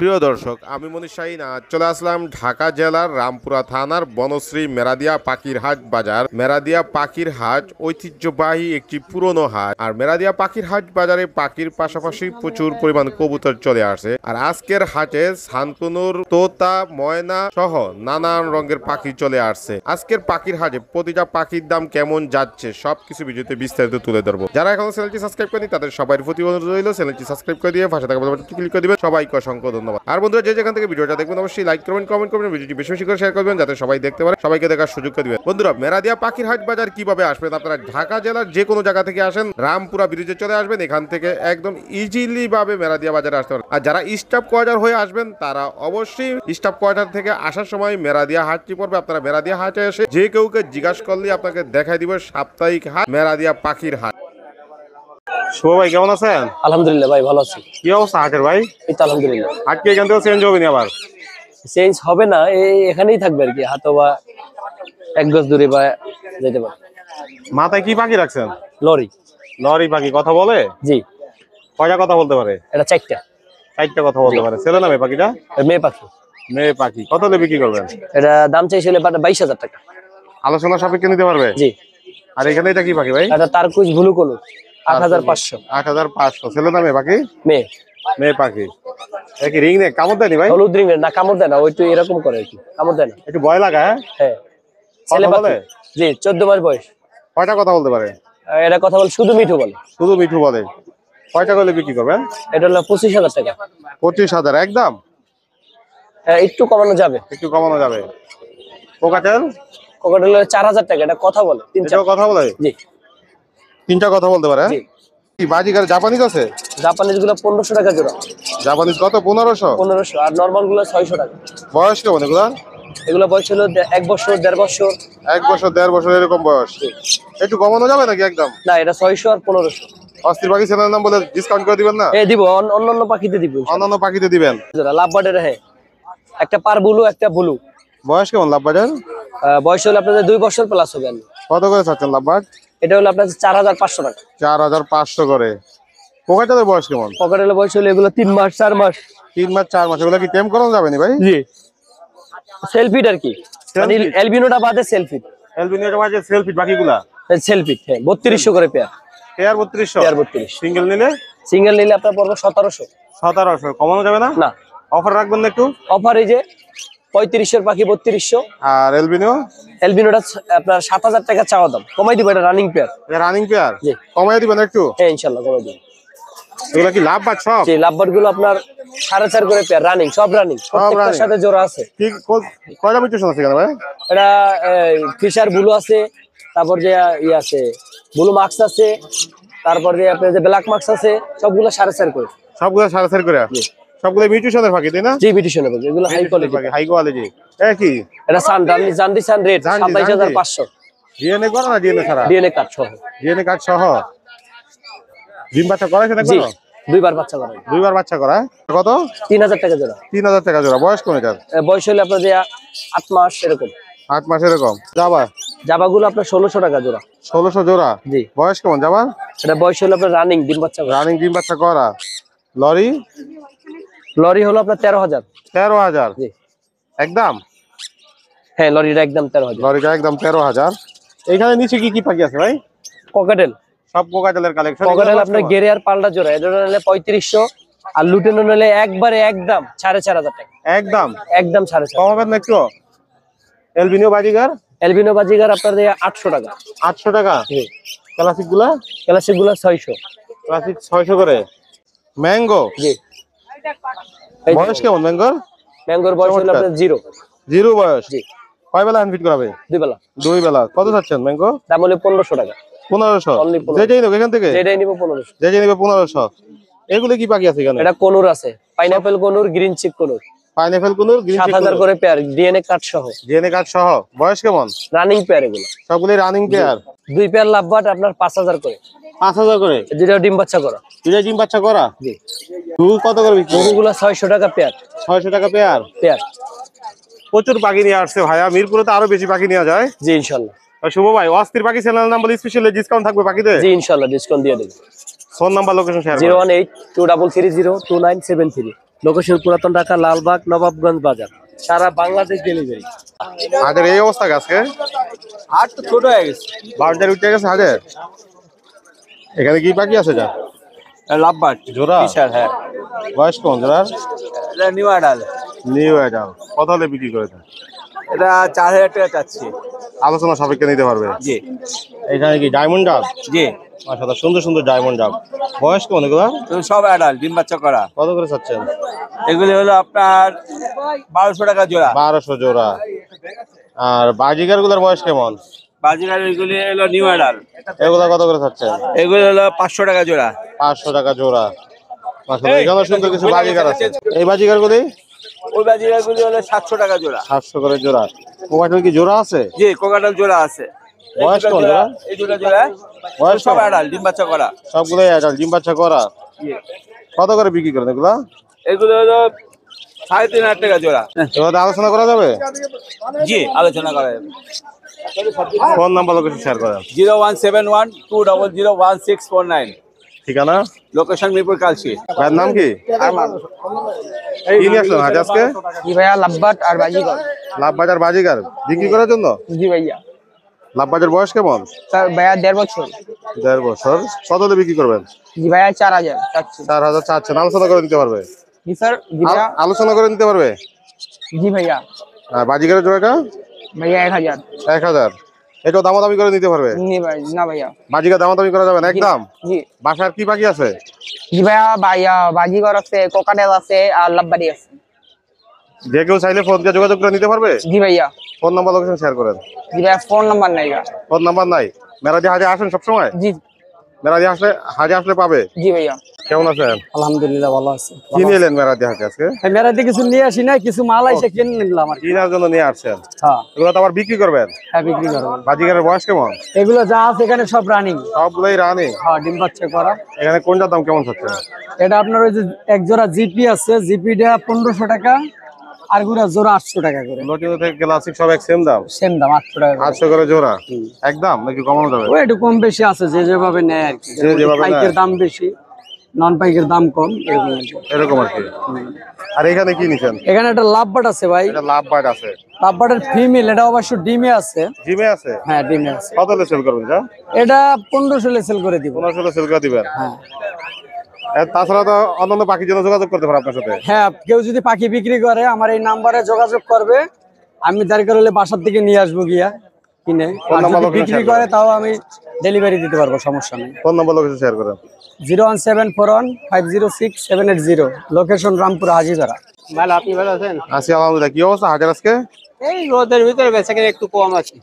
প্রিয় দর্শক, আমি মনীষ শাহীন আজ চলে আসলাম ঢাকা জেলার রামপুরা থানার বনশ্রী মেরাদিয়া পাখির হাট বাজার। মেরাদিয়া পাখির হাট ঐতিহ্যবাহী একটি পুরনো হাট। আর মেরাদিয়া পাখির হাট বাজারে পাখির পাশাপাশি প্রচুর পরিমাণ কবুতর চলে আসে। আর আজকের হাটে শান্তনুর, তোতা, ময়না সহ নানান রঙের পাখি চলে আসছে। আজকের পাখির হাটে প্রতিটা পাখির দাম কেমন যাচ্ছে সবকিছু ভিডিওতে বিস্তারিত তুলে ধরবো। যারা এখনো চ্যানেলটি সাবস্ক্রাইব করেনি তাদের সবার প্রতি অনুরোধ রইল, চ্যানেলটি সাবস্ক্রাইব করে দিয়ে পাশে থাকা বেল বাটনটি ক্লিক করে দিবেন। সবাইকে অসংখ্য ধন্যবাদ। আর বন্ধুরা, যে যেখান থেকে ভিডিওটা দেখবেন অবশ্যই লাইক করবেন, কমেন্ট করবেন, ভিডিওটি বেশি বেশি করে শেয়ার করবেন যাতে সবাই দেখতে পারে, সবাইকে দেখার সুযোগ করে দিবেন। বন্ধুরা, মেরাদিয়া পাখির হাট বাজার কিভাবে আসবেন? আপনারা ঢাকা জেলার যে কোনো জায়গা থেকে আসেন, রামপুরা ব্রিজে চলে আসবেন, এখান থেকে একদম ইজিলি ভাবে মেরাদিয়া বাজারে আসতে পারেন। আর যারা স্টাফ কোয়ার্টার হয়ে আসবেন তারা অবশ্যই স্টাফ কোয়ার্টার থেকে আসার সময় মেরাদিয়া হাটটি পড়বে। আপনারা মেরাদিয়া হাটে এসে যে কেউকে জিজ্ঞাসা করলে আপনাকে দেখাই দিব সাপ্তাহিক হাট মেরাদিয়া পাখির হাট। শুভ ভাই, কেমন আছেন? আলহামদুলিল্লাহ ভাই, ভালো আছি। কি অবস্থা হাটের ভাই? এই তো আলহামদুলিল্লাহ। হাট কি এখান থেকে চেঞ্জ হবে না? আবার চেঞ্জ হবে না, এখানেই থাকবে আর কি, হাতো বা এক গজ দূরে বা যেতে পারে। মাথায় কি পাখি রাখছেন? লরি। লরি পাখি কথা বলে? জি। কয়টা কথা বলতে পারে? এটা চারটা। চারটা কথা বলতে পারে। ছেলে না মেয়ে পাখিটা? মেয়ে পাখি। মেয়ে পাখি। কত দিয়ে বিক্রি করবেন? এটা দাম চাইছিল 22,000 টাকা। আলোচনা সাপেক্ষে নিতে পারবে? জি। আর এখানে এটা কি পাখি ভাই? এটা তারকুজ ব্লু কোন 8,500। 8,500। ছেলে না মেয়ে পাখি? মেয়ে। মেয়ে পাখি। কি রিং নেই, কামড় দেয়নি ভাই? হলুদ রিং না, কামড় দেয় না, ওই তো এরকম করে আর কি, কামড় দেয় না। একটু ভয় লাগা? হ্যাঁ। ছেলে পাখি। জি, 14 মাস বয়স। কয়টা কথা বলতে পারে? এটা কথা বলে শুধু মিঠু বলে। শুধু মিঠু বলে। কয়টা করলে বিক্রি করবেন? এটা হলো 25,000 টাকা। 25,000 একদম? একটু কমানো যাবে। একটু কমানো যাবে। কোকাটেল? কোকাটেল 4,000 টাকা। এটা কথা বলে, এটাও কথা বলে? জি। তিনটা কথা বলতে পারে? জি। কি বাজিকার জাপানিজ আছে? জাপানিজ গুলো 1500 টাকা জোড়া। জাপানিজ কত? 1500? 1500। আর নরমাল গুলো 600 টাকা। বয়স কেমন এগুলা? এগুলো বয়স হলো 1 বছর, 1.5 বছর। 1 বছর 1.5 বছর এরকম বয়স। একটু কমানো যাবে নাকি একদম? না, এটা 600 আর 1500। অস্থির পাখি চ্যানেলের নাম বলে ডিসকাউন্ট করে দিবেন না? দিব, অন্যান্য পাখিতে দিব। অন্যান্য পাখিতে দিবেন? লাভ বার্ডের, হ্যাঁ, একটা পার ব্লু, একটা ব্লু। বয়স কেমন লাভবার্ডের? বয়স হলো আপনাদের 2 বছর প্লাস হবে। কত করে চাচ্ছেন লাভবার্ড? এটা হলো আপনাদের 4,500 টাকা। 4,500 করে। কোকাটেলের বয়স কেমন? পকেটের বয়স হলো এগুলো 3 মাস 4 মাস। 3 মাস 4 মাস। এগুলো কি টেম করানো যাবে না ভাই? জি। সেলফিট আর কি, মানে অ্যালবিনোটা বাদে সেলফিট। অ্যালবিনোটা বাদে সেলফিট বাকিগুলা? সেলফিট, হ্যাঁ, 3200 করে পেয়ার। পেয়ার 3200? পেয়ার 3200। সিঙ্গেল নিলে? সিঙ্গেল নিলে আপনার পড়বে 1700। 1700। কমানো যাবে না? না। অফার রাখবেন না একটু? অফার এই যে 3500 পাখি 3200। আর এলবিনো? এলবিনোটা আপনার 7,000 টাকা চাওয়া দাম, কমাই দিব। এটা রানিং পেয়ার। Running pair? জি। কমাই দিবেন একটু? হ্যাঁ, ইনশাআল্লাহ কমাই দিব। এগুলা কি লাভ বাট সব? জি, লাভবার্ড গুলো আপনার 4.5 করে পেয়ার, রানিং, সব রানিং, প্রত্যেকটার সাথে জোড়া আছে। ঠিক। কয়টা মিউটেশন আছে এখানে ভাই? এটা ফিশার ব্লু আছে, তারপর যে আছে ব্লু মার্কস আছে, তারপর যে আপনার যে ব্ল্যাক মার্কস আছে, সবগুলো 4.5 করে। সবগুলো 4.5 করে? সবগুলো মিউটেশনের পাখি তাই না? জি, মিউটেশনের পাখি। এগুলো হাই কোয়ালিটি পাখি। High quality. কি এটা জান্ডি সান রেড 27,500। ডিএনএ করা না ডিএনএ ছাড়া? ডিএনএ কার্ড সহ। ডিএনএ কার্ড সহ। ডিম বাচ্চা করাইছে না? জি, 2বার বাচ্চা করা। 2বার বাচ্চা করা। কত? 3,000 টাকা জোড়া। 3,000 টাকা জোড়া। বয়স কোন এটার? বয়স হলো আপনার যে 8 মাস এরকম। 8 মাস এরকম। জাবাগুলো আপনার 1600 টাকা জোড়া। 1600 জোড়া? জি। বয়স কেমন জাবা? এটা বয়স হলো আপনার রানিং ডিম বাচ্চা করা। রানিং ডিম বাচ্চা করা। লরি? লরি হলো আপনার 13,000। 13,000? জি। একদম? হ্যাঁ, লরিটা একদম 13,000। লরিটা একদম 13,000। এইখানে নিচে কি কি পাখি আছে ভাই? ককাটেল। সব কোকাটেলের কালেকশন? ককাটেল আপনার গেরে আর পাল্টা জোড়া। এটা নিলে 3500, আর লুটেনো নিলে একবারে একদম 4,500 টাকা। একদম? একদম 4,500। কমাবেন না একটু? এলবিনো বাজিগার? এলবিনো বাজিগার আপনার 800 টাকা। 800 টাকা? জি। ক্লাসিক গুলা? ক্লাসিক গুলা 600। ক্লাসিক 600 করে। ম্যাঙ্গো? জি। বয়স কেমন ম্যাঙ্গোর? ম্যাঙ্গোর বয়স হলো আপনার 0। 0 বয়স? জি। কয় বেলা আনফিট করাবে? 2 বেলা। 2 বেলা। কত চাচ্ছেন ম্যাঙ্গো? দাম হলো 1500 টাকা। 1500? Only যেটাই নেব এখান থেকে? যেটাই নিব 1500। যেটাই নেবে 1500। এগুলো কি পাখি আছে এখানে? এটা কোনুর আছে, pineapple কোনুর, green cheek কোনুর। Pineapple কোনুর, green cheek 7,000 করে পেয়ার, ডিএনএ কার্ড সহ। ডিএনএ কার্ড সহ। বয়স কেমন? রানিং পেয়ার এগুলো। সবগুলো রানিং পেয়ার? 2 পেয়ার লাভবাট আপনার 5,000 করে। 5,000 করে? যেটা ডিম বাচ্চা করা। দুইটা ডিম বাচ্চা করা? জি। কত করে বিক্রি? গরুগুলো 600 টাকা পেয়ার। 600 টাকা পেয়ার? পেয়ার। প্রচুর পাখি নিয়ে আসছে ভাইয়া। মিরপুরে তো আরো বেশি পাখি নেওয়া যায়। জি, ইনশাআল্লাহ। শুভ ভাই, অস্থির পাখি চ্যানেলের নাম বলে স্পেশালি ডিসকাউন্ট থাকবে পাখিতে? জি, ইনশাআল্লাহ ডিসকাউন্ট দিয়ে দেব। ফোন নাম্বার, লোকেশন শেয়ার করুন। 01823302973। লোকেশন পুরাতন ঢাকা, লালবাগ, নবাবগঞ্জ বাজার, সারা বাংলাদেশ ডেলিভারি। হাটের এই অবস্থা আজকে? হাট তো ছোট হয়ে গেছে, বাজার উঠে গেছে হাটের। এখানে কি পাখি আছে যা? লাভবাট জোড়া? হ্যাঁ, বয়স কোন জোড়ার? এটা নিউ আডাল। New adult. কত হলে বিক্রি করে দেন? এটা 4000 টাকা চাচ্ছি। আলোচনা সাপেক্ষে নিতে পারবে? জি এখানে কি ডায়মন্ড ডাব? জি, মাশাআল্লাহ, সুন্দর সুন্দর ডায়মন্ড ডাব। বয়স কোন এগুলা? সব আডাল, ডিম বাচ্চা করা। কত করে চাচ্ছেন? এগুলি হলো আপনার 1200 টাকা জোড়া। 1200 জোড়া। আর বাজিগার গুলার বয়স কেমন? বাজিগার এগুলি হলো নিউ আডাল। এগুলা কত করে চাচ্ছেন? এগুলি হলো 500 টাকা জোড়া। 500 টাকা জোড়া। মাশাআল্লাহ, এখানে সুন্দর কিছু বাজিগার আছে। এই বাজিগার গুলি? ওই বাজিগার গুলি হলো 700 টাকা জোড়া। 700 করে জোড়া। কোকাটেল কি জোড়া আছে? জি, কোকাটাল জোড়া আছে। বয়স কোন জোড়া? এই দুটো জোড়া বয়স সব কেমন? আডাল, ডিম বাচ্চা করা। সবগুলোই অ্যাডাল্ট, ডিম বাচ্চা করা। জি, কত করে বিক্রি করেন এগুলা? এগুলো হলো 3500 টাকা জোড়া। এবার আলোচনা করা যাবে? জি, আলোচনা করা যাবে। ফোন নাম্বার লোকেশন শেয়ার করেন। 0171201649। ঠিকানা? লোকেশন মিরপুর কালচি। ভাইয়ের নাম কি? কি নিয়ে আসলেন আজ আজকে? জি ভাইয়া, লাভবাট আর বাজিগর। লাভ বাজার বাজিগার বিক্রি করার জন্য? জি ভাইয়া। লাভ বাজার বয়স কেমন? স্যার ভাইয়া 1.5 বছর। 1.5 বছর। কত হলে বিক্রি করবেন? জি ভাইয়া 4000 চাচ্ছি। 4000 চাচ্ছেন, আলোচনা করে নিতে পারবে? জি স্যার। জি ভাইয়া। আলোচনা করে নিতে পারবে? জি ভাইয়া। আর বাজিগারের জোড়াটা? ভাইয়া 1000। 1000। এটাও দামাদামি করে নিতে পারবে? না ভাইয়া। বাজিগার দামাদামি করা যাবে না একদম? জি। বাসার কি পাখি আছে? জি ভাইয়া, বাজিগর আছে, কোকাটেল আছে আর লাভবাড়ি আছে। যে কেউ চাইলে ফোন দিয়ে যোগাযোগ করে নিতে পারবে? জি ভাইয়া। ফোন নাম্বার লোকেশন শেয়ার করেন। জি ভাইয়া, ফোন নাম্বার নাই গা। ফোন নাম্বার নাই? মেরাদি হাজে আসেন সবসময়? জি। মেরাদি আসলে হাজে আসলে পাবে? জি ভাইয়া। কেমন আছেন? আলহামদুলিল্লাহ ভালো আছে। কি নিলেন মেরাদি হাজে আজকে? মেরাতে কিছু নিয়ে আসি না, কিছু মাল আইসে কিনে নিলাম আর কি। কেনার জন্য নিয়ে আসছেন? হ্যাঁ। এগুলো তো আবার বিক্রি করবেন? হ্যাঁ, বিক্রি করব। বাজিগারের বয়স কেমন? এগুলো যা আছে এখানে সব রানিং। সবগুলোই রানি? হ্যাঁ, ডিম বাচ্চা করা। এখানে কোনটার দাম কেমন হচ্ছে? এটা আপনার ওই যে এক জোড়া জিপি আছে, জিপিটা 1500 টাকা, আর গুড়া জোড়া 800 টাকা করে। লটিনো থেকে ক্লাসিক সব এক সেম দাম? সেম দাম, 800 টাকা করে। 800 করে জোড়া। একদম নাকি কমানো যাবে? ওই একটু কম বেশি আছে, যে যেভাবে নেয় আর কি। যে যেভাবে নেয়। পাইকের দাম বেশি, নন পাইকের দাম কম, এরকম আর কি। এরকম আর কি। আর এখানে কি নিছেন? এখানে একটা লাভবাট আছে ভাই। এটা লাভ বার্ড আছে? লাভবাটের ফিমেল, এটা অবশ্য ডিমে আছে। জিমে আছে? হ্যাঁ, ডিমে আছে। কত হলে সেল করবেন? যা এটা 1500 সেল করে দিব। 1500 হলে সেল করে দিবেন? হ্যাঁ। আর তাছাড়া তো অন্যান্য পাখির জন্য যোগাযোগ করতে পারে আপনার সাথে? হ্যাঁ, কেউ যদি পাখি বিক্রি করে আমার এই নাম্বারে যোগাযোগ করবে, আমি দরকার হলে বাসার থেকে নিয়ে আসবো গিয়া কিনে। আর যদি বিক্রি করে তাও আমি ডেলিভারি দিতে পারবো, সমস্যা নেই। ফোন নাম্বার লোকেশন শেয়ার করেন। 01741506780। লোকেশন রামপুর হাজিপাড়া। ভালো, আপনি ভালো আছেন? আছি আলহামদুলিল্লাহ। কি অবস্থা হাজার আজকে? এই রোদের ভিতরে বেচাকেনা একটু কম আছে।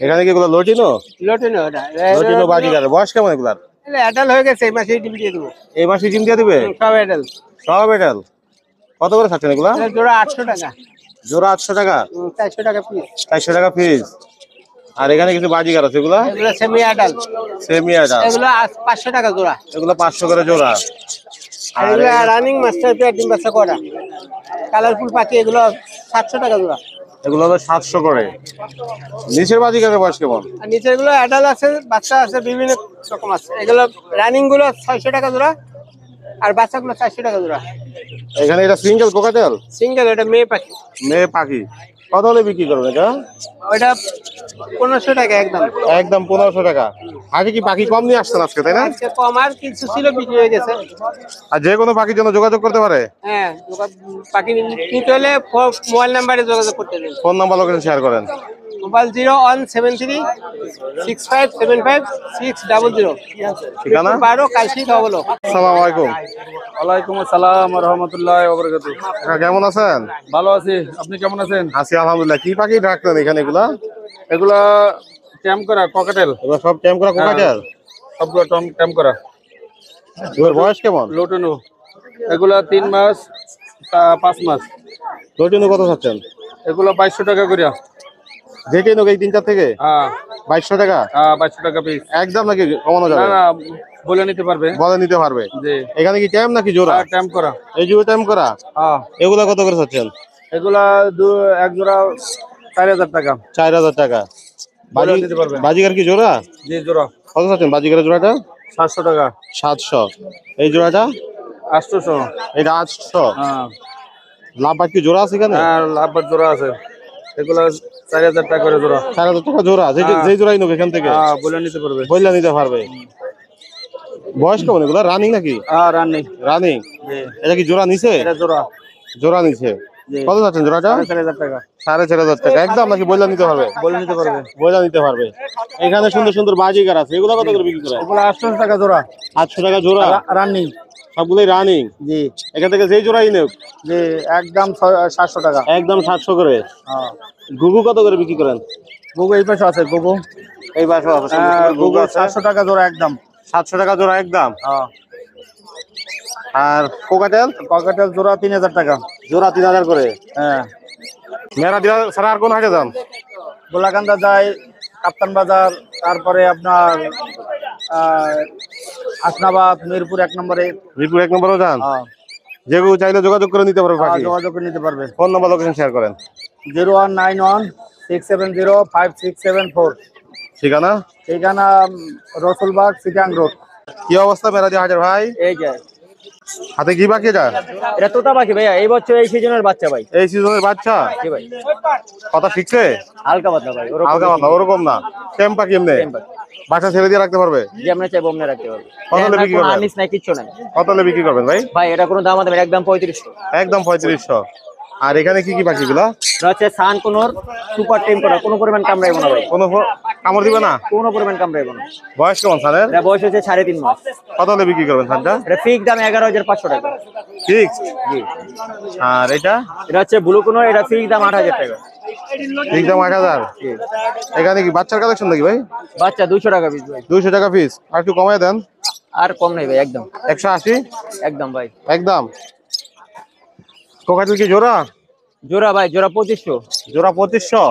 এখানে কি এগুলো লটিনো? লটিনো এটা। লটিনো বাজিগারের বয়স কেমন এগুলার? এটা অ্যাডাল হয়ে গেছে, এই মাসে ডিম দিয়ে দেবো। এই মাসে জিম দিয়ে দিবে? সব অ্যাডাল। সব এটাল? কত করে থাকছেন এগুলা? এটা জোড়া 800 টাকা। জোড়া 800 টাকা? 400 টাকা পিস। 400 টাকা পিস। আর এখানে কিছু বাজিগার আছে এগুলা? এগুলো সেমি অ্যাডাল। সেমি আটা? এগুলো 500 টাকা জোড়া। এগুলো 500 করে জোড়া। আর এগুলো রানিং মাস্টার পেয়ার ডিম বাচ্চা করা কালারফুল পাখি, এগুলো 700 টাকা জোড়া। এগুলো হলো 700 করে। নিচের বাজিগারের বয়স কেমন? আর নিচের গুলো অ্যাডাল আছে, বাচ্চা আছে, বিভিন্ন রকম আছে। এগুলো রানিং গুলো 600 টাকা জোড়া, আর বাচ্চাগুলো 400 টাকা জোড়া। এখানে এটা সিঙ্গেল কোকাটেল? সিঙ্গেল, এটা মেয়ে পাখি। মেয়ে পাখি। কত হলে বিক্রি করবেন এটা? ওইটা 1500 টাকা একদম। একদম 1500 টাকা। আগে কি পাখি কম নিয়ে আসছেন আজকে, তাই না? আজকে কম, আর কিছু ছিল বিক্রি হয়ে গেছে। আর যে কোনো পাখির জন্য যোগাযোগ করতে পারে? হ্যাঁ, পাখি নিতে হলে মোবাইল নাম্বারে যোগাযোগ করতে দিন। ফোন নাম্বার লোকেশন শেয়ার করেন। মোবাইল 0173655600। ঠিকানা? 12 কাশি ডবলো। আসসালামু আলাইকুম। ওয়ালাইকুম আসসালাম ওয়া রাহমাতুল্লাহি ওয়া বারাকাতুহু। কাকা কেমন আছেন? ভালো আছি, আপনি কেমন আছেন? আছি আলহামদুলিল্লাহ। কি পাখি রাখলেন এখানে এগুলা? এগুলা ট্যাম করা ককাটেল, এগুলো সব ট্যাম করা কোকাটেল? সবগুলো ট্যাম করা। এগুলোর বয়স কেমন? লোটনো, এগুলা 3 মাস 5 মাস। লটিনো কত চাচ্ছেন? এগুলা 2200 টাকা করিয়া। যেটাই নোক এই তিনটা থেকে? হ্যাঁ 2200 টাকা? 2200 টাকা পিস। একদম নাকি কমানো না যাবে? না, বলে নিতে পারবে। বলে নিতে পারবে? জি। এখানে কি ট্যাম নাকি জোড়া? ট্যাম করা। এই জোড়া ট্যাম করা? হ্যাঁ, এগুলা কত করে চাচ্ছেন? এগুলা এক জোড়া 4000 টাকা। 4000 টাকা। বলে নিতে পারবে। বাজিগার কি জোড়া? জি, জোড়া কত চাচ্ছেন বাজিগারের জোড়াটা? 700 টাকা। 700। এই জোড়াটা? 800। এটা 800। হ্যাঁ লাভবাট কি জোড়া আছে এখানে? হ্যাঁ লাভবার জোড়া আছে, এগুলো 4000 টাকা করে জোড়া। 4000 টাকা জোড়া, যেই জোড়াই নেবে এখান থেকে হ্যাঁ বলে নিতে পারবে। বইলা নিতে পারবে। বয়স কেমন এগুলো? রানিং নাকি? হ্যাঁ রানিং। রানিং। জি এটা কি জোড়া নিছে? এটা জোড়া। জোড়া নিছে। জি কত যাচ্ছেন জোড়াটা? 4500 টাকা। 4500 টাকা একদম নাকি বইলা নিতে পারবে? বলে নিতে পারবে। বইলা নিতে পারবে। এখানে সুন্দর সুন্দর বাজিগার আছে, এগুলো কত করে বিক্রি করে? এগুলো 800 টাকা জোড়া। 800 টাকা জোড়া। রানিং সবগুলোই রানিং। জি এখান থেকে যেই জোড়াই নেব জি একদম 700 টাকা। একদম 700 করে। হ্যাঁ গুগু কত করে বিক্রি করেন? গুগু এই পাশে আছে, গুগু এই পাশে আছে, সুন্দর হ্যাঁ সুন্দর গুগু গুগু আছে। 700 টাকা জোড়া একদম। 700 টাকা জোড়া একদম। হ্যাঁ আর কোকাটেল ককাটেল জোড়া 3000 টাকা। জোড়া 3000 করে। হ্যাঁ মেরা দিয়া ছাড়া আর কোন হাটে যান? গোলাকান্দা যায়, কাপ্তান বাজার, তারপরে আপনার হাসনাবাদ, মিরপুর 1 নম্বরে। মিরপুর 1 নম্বরেও যান? হ্যাঁ যেগুলো চাইলে যোগাযোগ করে নিতে পারবে পাখি। যোগাযোগ করে নিতে পারবে। ফোন নাম্বার লোকেশন শেয়ার করেন। 019167056774। ঠিকানা? ঠিকানা রসুলবাগ, সিটাং রোড। কি অবস্থা মেরা দিয়া হাটের ভাই? এই যে হাতে কি বাকি এটা? এটা তোতা পাখি ভাইয়া, এই বছর এই সিজনের বাচ্চা ভাই। এই সিজনের বাচ্চা? কি ভাই কথা শিখছে? হালকা পাতলা ভাই, হালকা পাতলা ওরকম না, টেম পাখি এমনি বাচ্চা ছেড়ে দিয়ে রাখতে পারবে? যে আমরা চাইবো অমনে রাখতে পারবে। কত হলে বিক্রি করবেন? আনিস নাই, কিচ্ছু নাই কত হলে বিক্রি করবেন ভাই? ভাই। এটা কোনো দাম আছে একদম 3500। একদম 3500। আর এখানে কি কি পাখি গুলা? এটা হচ্ছে সান কোনর সুপার টেম করা, কোনো পরিমাণ কামড়াইবো না ভাই, কোনো কামড় দিবে না? কোনো পরিমাণ কামড়াইবো না। বয়স কেমন সানের? এটা বয়স হচ্ছে 3.5 মাস। কত হলে বিক্রি করবেন সানটা? এটা ফিক্স দাম 11500 টাকা। ঠিক। জি আর এটা? এটা হচ্ছে ব্লু কোনর, এটা ফিক্স দাম 8000 টাকা। ঠিক দাম 8000। জি এখানে কি বাচ্চার কালেকশন নাকি ভাই? বাচ্চা 200 টাকা পিস ভাই। 200 টাকা পিস। আর একটু কমায় দেন। আর কম নাই ভাই, একদম 180 একদম ভাই। একদম। কোকাটেল কি জোড়া? জোড়া ভাই, জোড়া 2500। জোড়া 2500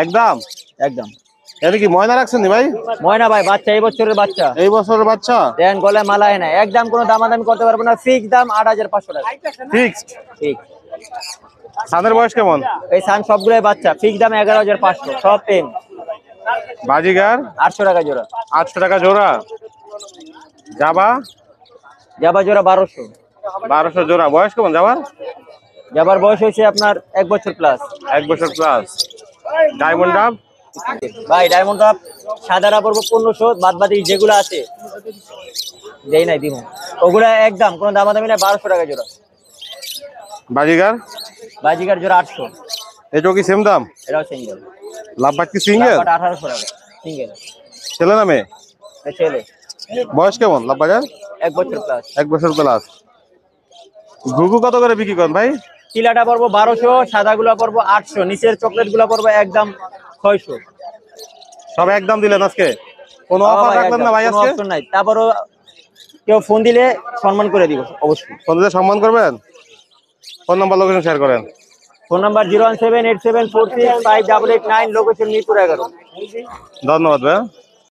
একদম। একদম এটা কি ময়না রাখছেন নি ভাই? ময়না ভাই, বাচ্চা এই বছরের বাচ্চা। এই বছরের বাচ্চা? দেন গলায় মালায় না, একদম কোনো দামাদামি করতে পারবো না, ফিক্স দাম 8500 টাকা। ফিক্সড। ঠিক। সানের বয়স কেমন? এই সান সবগুলাই বাচ্চা, ফিক্স দাম 11500, সব টেম। বাজিগার 800 টাকা জোড়া। 800 টাকা জোড়া। জাবা? জাবা জোড়া 1200। 1200 জোড়া। বয়স কেমন জাবার? জাবার বয়স হয়েছে আপনার 1 বছর প্লাস। 1 বছর প্লাস। ডায়মন্ড ডাব? ভাই ডায়মন্ড কাপ সাদারা পড়বো 1500, বাদ বাকি যেগুলো আছে দেই নাই দিব, ওগুলা একদম কোনো দামাদামি না, 1200 টাকা জোড়া। বাজিগার? বাজিকার জোড়া 800। এটাও কি সেম দাম? এটাও সিঙ্গেল। লাভবাট কি সিঙ্গেল? 1800 টাকা সিঙ্গেল। ছেলে না মেয়ে? ছেলে। বয়স কেমন লাভবাজার? 1 বছর প্লাস। 1 বছর প্লাস। ঘুঘু কত করে বিক্রি করেন ভাই? চিলাটা পড়বো 1200, সাদা গুলা পড়বো 800, নিচের চকলেট গুলা পড়বো একদম 600। সব একদম দিলেন আজকে? কোনো অফার রাখবেন না ভাই আজকে? অপশন নাই, তারপরও কেউ ফোন দিলে সম্মান করে দিব অবশ্যই। ফোন দিলে সম্মান করবেন? ফোন নাম্বার লোকেশন শেয়ার করেন। Phone number 01787465889, location Mirpur 11। ধন্যবাদ ভাই।